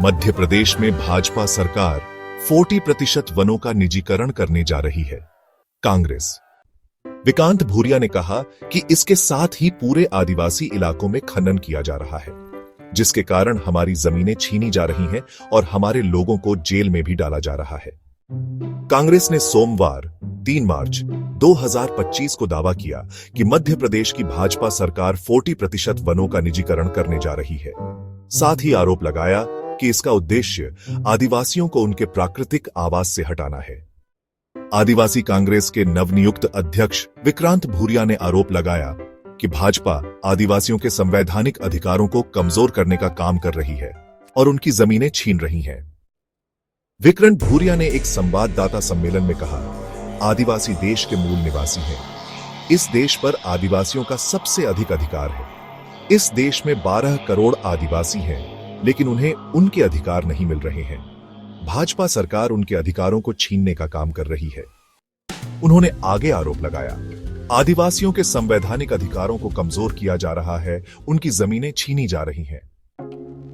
मध्य प्रदेश में भाजपा सरकार 40% वनों का निजीकरण करने जा रही है। कांग्रेस विक्रांत भूरिया ने कहा कि इसके साथ ही पूरे आदिवासी इलाकों में खनन किया जा रहा है, जिसके कारण हमारी जमीनें छीनी जा रही हैं और हमारे लोगों को जेल में भी डाला जा रहा है। कांग्रेस ने सोमवार 3 मार्च 2025 को दावा किया कि मध्य प्रदेश की भाजपा सरकार 40% वनों का निजीकरण करने जा रही है। साथ ही आरोप लगाया कि इसका उद्देश्य आदिवासियों को उनके प्राकृतिक आवास से हटाना है। आदिवासी कांग्रेस के नवनियुक्त अध्यक्ष विक्रांत भूरिया ने आरोप लगाया कि भाजपा आदिवासियों के संवैधानिक अधिकारों को कमजोर करने का काम कर रही है और उनकी जमीनें छीन रही हैं। विक्रांत भूरिया ने एक संवाददाता सम्मेलन में कहा, आदिवासी देश के मूल निवासी हैं। इस देश पर आदिवासियों का सबसे अधिक अधिकार है। इस देश में 12 करोड़ आदिवासी हैं, लेकिन उन्हें उनके अधिकार नहीं मिल रहे हैं। भाजपा सरकार उनके अधिकारों को छीनने का काम कर रही है। उन्होंने आगे आरोप लगाया, आदिवासियों के संवैधानिक अधिकारों को कमजोर किया जा रहा है, उनकी जमीनें छीनी जा रही हैं।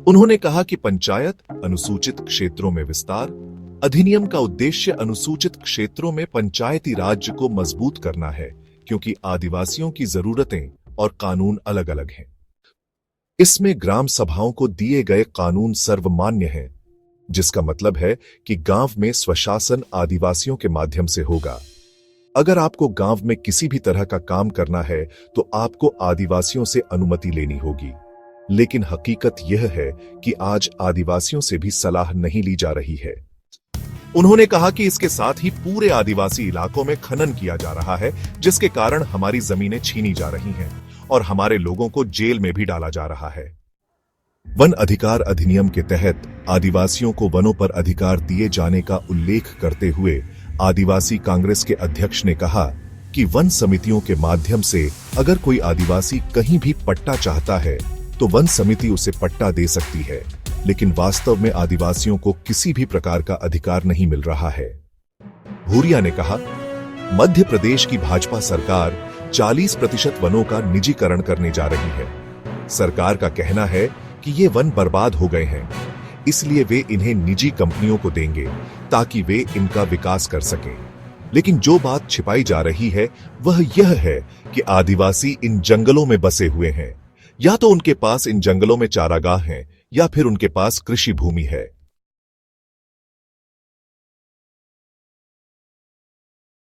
उन्होंने कहा कि पंचायत अनुसूचित क्षेत्रों में विस्तार अधिनियम का उद्देश्य अनुसूचित क्षेत्रों में पंचायती राज्य को मजबूत करना है, क्योंकि आदिवासियों की जरूरतें और कानून अलग अलग हैं। इसमें ग्राम सभाओं को दिए गए कानून सर्वमान्य हैं, जिसका मतलब है कि गांव में स्वशासन आदिवासियों के माध्यम से होगा। अगर आपको गांव में किसी भी तरह का काम करना है तो आपको आदिवासियों से अनुमति लेनी होगी। लेकिन हकीकत यह है कि आज आदिवासियों से भी सलाह नहीं ली जा रही है। उन्होंने कहा कि इसके साथ ही पूरे आदिवासी इलाकों में खनन किया जा रहा है, जिसके कारण हमारी जमीनें छीनी जा रही हैं और हमारे लोगों को जेल में भी डाला जा रहा है। वन अधिकार अधिनियम के तहत आदिवासियों को वनों पर अधिकार दिए जाने का उल्लेख करते हुए आदिवासी कांग्रेस के अध्यक्ष ने कहा कि वन समितियों के माध्यम से अगर कोई आदिवासी कहीं भी पट्टा चाहता है तो वन समिति उसे पट्टा दे सकती है, लेकिन वास्तव में आदिवासियों को किसी भी प्रकार का अधिकार नहीं मिल रहा है। भूरिया ने कहा, मध्य प्रदेश की भाजपा सरकार 40% वनों का निजीकरण करने जा रही है। सरकार का कहना है कि ये वन बर्बाद हो गए हैं, इसलिए वे इन्हें निजी कंपनियों को देंगे ताकि वे इनका विकास कर सकें। लेकिन जो बात छिपाई जा रही है वह यह है कि आदिवासी इन जंगलों में बसे हुए हैं। या तो उनके पास इन जंगलों में चारागाह हैं या फिर उनके पास कृषि भूमि है।